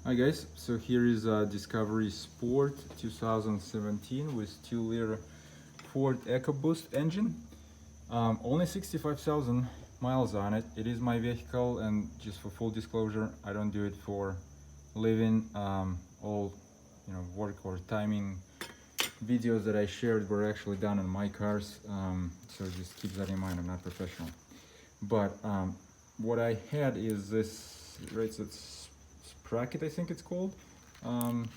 Hi guys, so here is a Discovery Sport 2017 with 2-liter Ford EcoBoost engine. Only 65,000 miles on it. It is my vehicle, and just for full disclosure, I don't do it for living. All work or timing videos that I shared were actually done on my cars, so just keep that in mind. I'm not professional. But what I had is this, right, so it's sprocket, I think it's called, on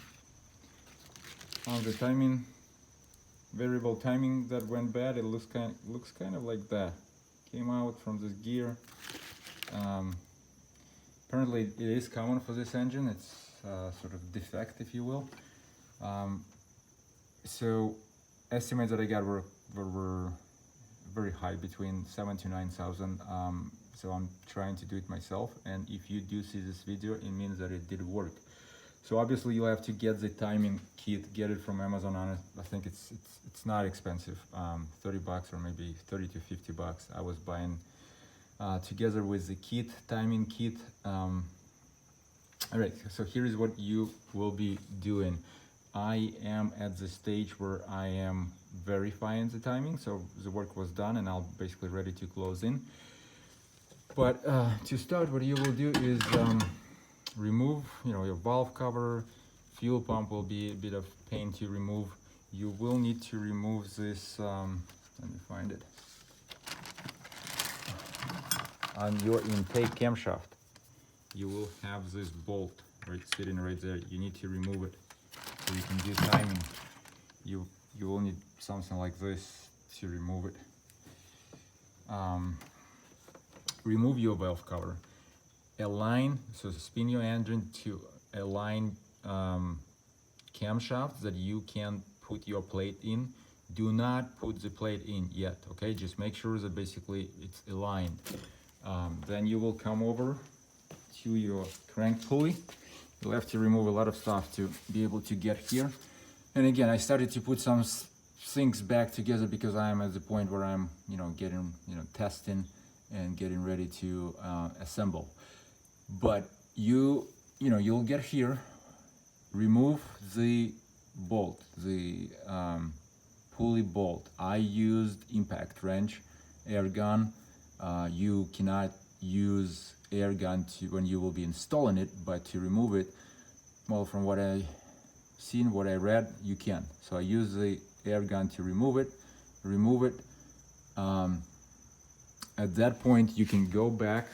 the timing, variable timing that went bad. It looks kind of like that. Came out from this gear. Apparently it is common for this engine. It's sort of defect, if you will. So estimates that I got were very high, between 7,000 to 9,000. So I'm trying to do it myself, and if you do see this video, it means that it did work. So obviously you'll have to get the timing kit, get it from Amazon. On it, I think it's not expensive, 30 bucks or maybe 30 to 50 bucks. I was buying together with the kit, timing kit. All right, so here is what you will be doing. I am at the stage where I am verifying the timing, so the work was done and I'm basically ready to close in. But to start, what you will do is remove, your valve cover. Fuel pump will be a bit of pain to remove. You will need to remove this. Let me find it. On your intake camshaft, you will have this bolt sitting right there. You need to remove it so you can do timing. You will need something like this to remove it. Remove your valve cover. Align, so spin your engine to align camshafts that you can put your plate in. Do not put the plate in yet, okay? Just make sure that basically it's aligned. Then you will come over to your crank pulley. You'll have to remove a lot of stuff to be able to get here. And again, I started to put some things back together because I am at the point where I'm, getting, testing and getting ready to assemble. But you'll get here, remove the bolt, the pulley bolt. I used impact wrench, air gun. You cannot use air gun when you will be installing it, but to remove it, well, from what I seen, what I read, you can. So I use the air gun to remove it. At that point, you can go back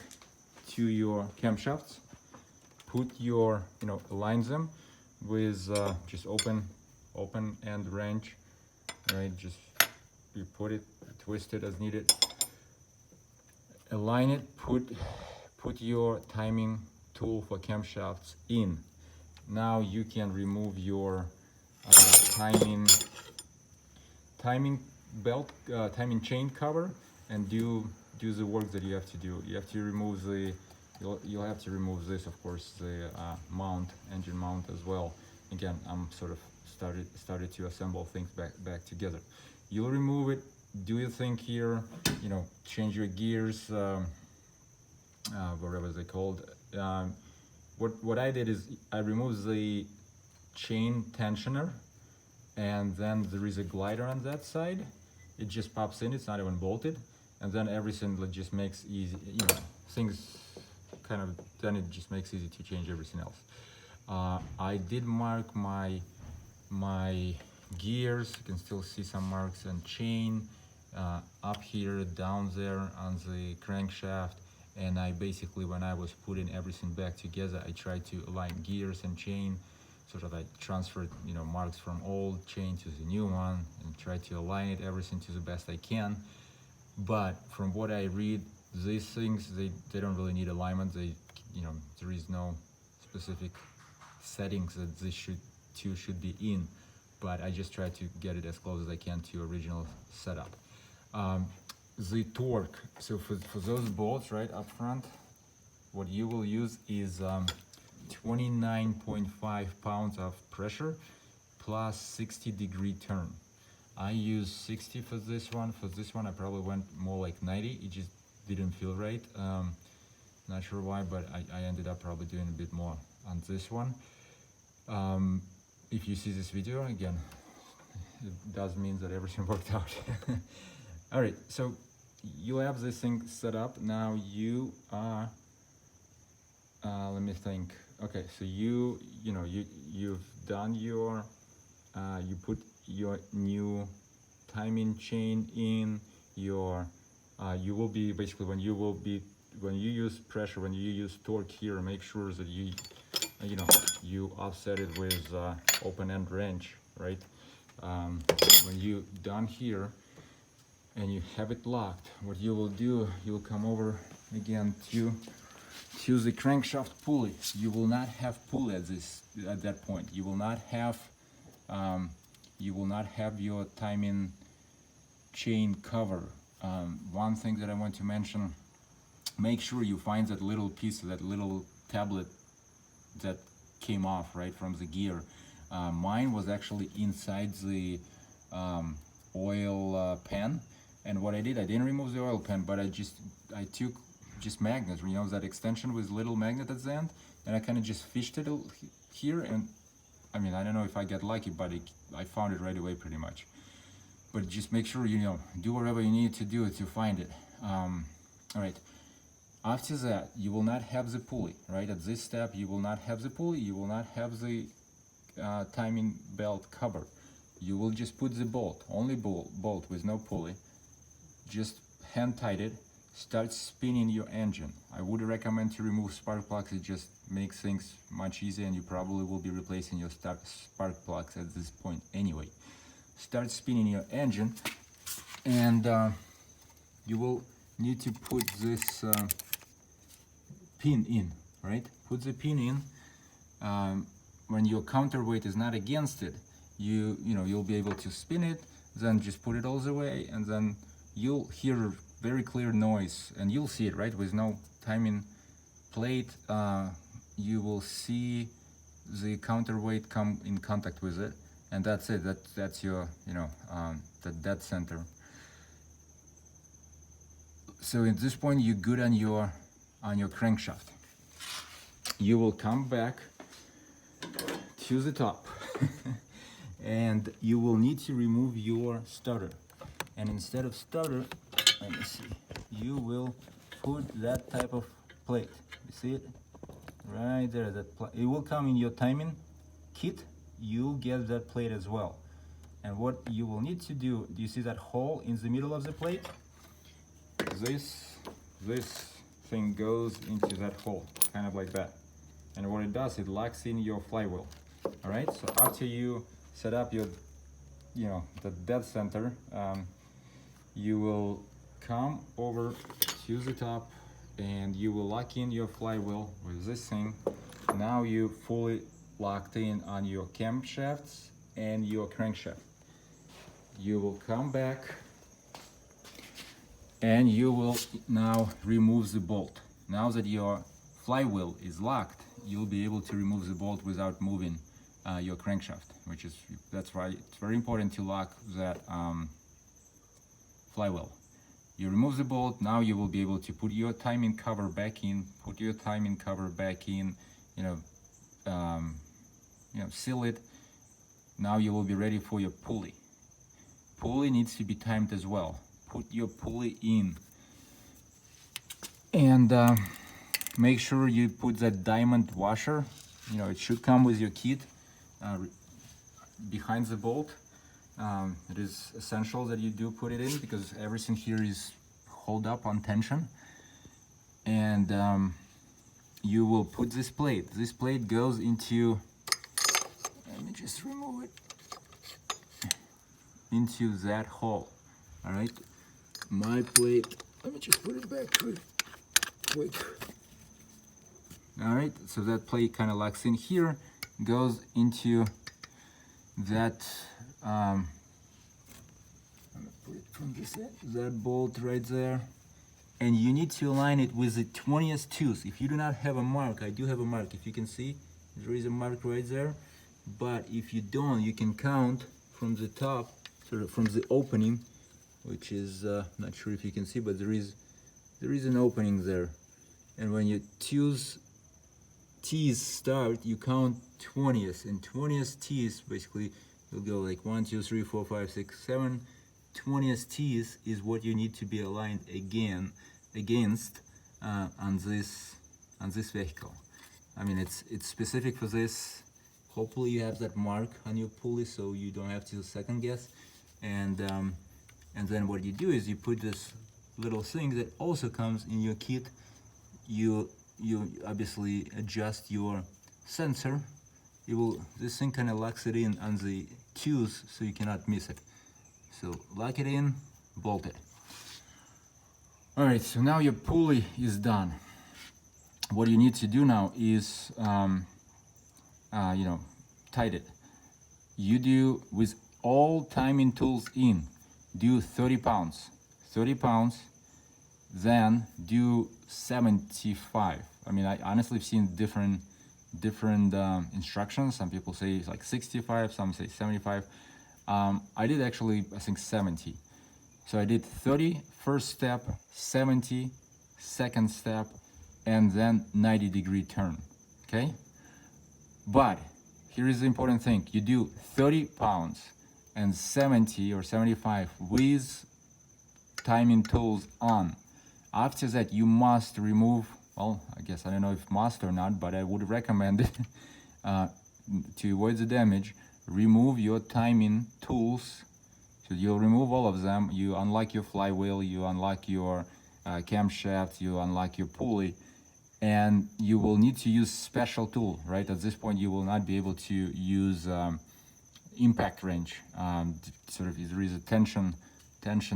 to your camshafts, put your, align them with just open end wrench, right? Just you put it, twist it as needed, align it, put your timing tool for camshafts in. Now you can remove your timing belt, timing chain cover, and do the work that you have to do. You have to remove you'll have to remove this, of course, the engine mount as well. Again, I'm sort of started to assemble things back together. You'll remove it, do your thing here, change your gears, whatever they're called. What I did is I removed the chain tensioner, and then there is a glider on that side. It just pops in, it's not even bolted, and then everything just makes easy, things kind of, then it just makes easy to change everything else. I did mark my gears. You can still see some marks and chain up here, down there on the crankshaft. And I basically, when I was putting everything back together, I tried to align gears and chain, so that I transferred, marks from old chain to the new one, and try to align it, everything to the best I can. But from what I read, these things, they don't really need alignment. There is no specific settings that this should be in, but I just try to get it as close as I can to original setup. The torque, so for those bolts right up front, what you will use is 29.5 pounds of pressure plus 60-degree turn. I use 60 for this one. For this one, I probably went more like 90. It just didn't feel right. Not sure why, but I ended up probably doing a bit more on this one. If you see this video again, it does mean that everything worked out. All right, so you have this thing set up. Now you are, let me think. Okay, so you've done your, you put your new timing chain in your, you will be basically when you use pressure, when you use torque here, make sure that you offset it with open-end wrench, right? When you done here and you have it locked, what you will do, you will come over again to the crankshaft pulley. You will not have pulley at that point. You will not have your timing chain cover. One thing that I want to mention, make sure you find that little piece, that little tablet that came off right from the gear. Mine was actually inside the oil pan, and what I did, I didn't remove the oil pan, but I took just magnets, that extension with little magnet at the end, and I kind of just fished it here, and I mean, I don't know if I got lucky, but I found it right away pretty much. But just make sure do whatever you need to do to find it. All right. After that, you will not have the pulley, right? At this step, you will not have the pulley, you will not have the timing belt cover. You will just put the bolt, only bolt with no pulley. Just hand tight it, start spinning your engine. I would recommend to remove spark plugs. It just makes things much easier, and you probably will be replacing your spark plugs at this point anyway. Start spinning your engine, and you will need to put this pin in, right? Put the pin in. When your counterweight is not against it, you'll be able to spin it, then just put it all the way, and then you'll hear very clear noise, and you'll see it, right? With no timing plate, you will see the counterweight come in contact with it, and that's it. That's your, the dead center. So at this point, you're good on your crankshaft. You will come back to the top and you will need to remove your starter. And instead of starter, let me see, you will put that type of plate. You see it? Right there. It will come in your timing kit. You'll get that plate as well. And what you will need to do you see that hole in the middle of the plate? This thing goes into that hole, kind of like that. And what it does, it locks in your flywheel. All right, so after you set up your, the dead center, you will come over to the top and you will lock in your flywheel with this thing. Now you fully locked in on your camshafts and your crankshaft. You will come back and you will now remove the bolt. Now that your flywheel is locked, you'll be able to remove the bolt without moving your crankshaft, that's why it's very important to lock that flywheel. You remove the bolt, now you will be able to put your timing cover back in, seal it. Now you will be ready for your pulley. Pulley needs to be timed as well. Put your pulley in, and make sure you put that diamond washer. It should come with your kit behind the bolt. It is essential that you do put it in because everything here is hold up on tension. And you will put this plate. This plate goes into, let me just remove it, into that hole. All right, my plate, let me just put it back quick. All right, so that plate kind of locks in here, goes into that, I'm gonna put it from this end, that bolt right there. And you need to align it with the 20th tooth. If you do not have a mark, I do have a mark. If you can see, there is a mark right there. But if you don't, you can count from the top, sort of from the opening, which is not sure if you can see, but there is an opening there. and when your T's start, you count 20th, and 20th T's basically will go like 1, 2, 3, 4, 5, 6, 7. 20th T's is what you need to be aligned against on this vehicle. I mean, it's specific for this. Hopefully you have that mark on your pulley so you don't have to second guess. And then what you do is you put this little thing that also comes in your kit. You obviously adjust your sensor. This thing kind of locks it in on the tooth so you cannot miss it. So lock it in, bolt it. All right, so now your pulley is done. What you need to do now is tight it. You do with all timing tools in, do 30 pounds, then do 75. I mean, I honestly have seen different instructions. Some people say like 65, some say 75. I did actually, I think 70. So I did 30 first step, 70 second step, and then 90-degree turn, okay? But here is the important thing. You do 30 pounds and 70 or 75 with timing tools on. After that, you must remove, well, I guess I don't know if must or not, but I would recommend it to avoid the damage. Remove your timing tools. So you'll remove all of them. You unlock your flywheel, you unlock your camshaft, you unlock your pulley, and you will need to use special tool, right? At this point, you will not be able to use impact wrench. Sort of, there is a tension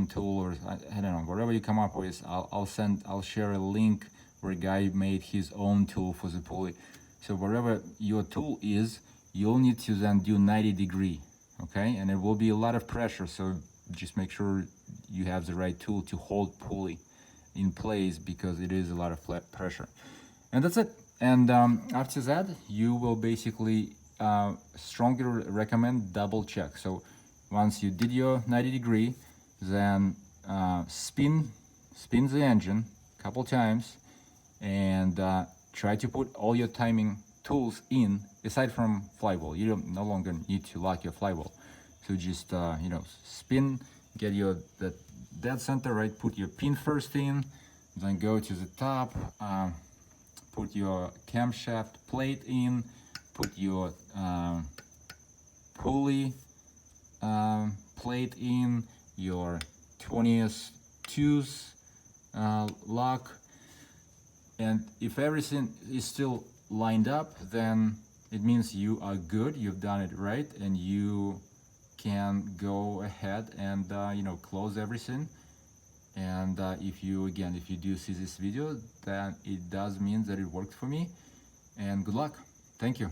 tool, or I don't know, whatever you come up with. I'll share a link where a guy made his own tool for the pulley. So wherever your tool is, you'll need to then do 90-degree, okay? And it will be a lot of pressure, so just make sure you have the right tool to hold pulley in place, because it is a lot of flat pressure. And that's it. And after that, you will basically strongly recommend double check. So once you did your 90-degree, then spin the engine a couple times, and try to put all your timing tools in, aside from flywheel. You no longer need to lock your flywheel. So just spin, get your that dead center, right? Put your pin first in, then go to the top, put your camshaft plate in, put your pulley plate in, your 20th tooth lock, and if everything is still lined up, then it means you are good, you've done it right, and you can go ahead and close everything. And if you do see this video, then it does mean that it worked for me. And good luck. Thank you.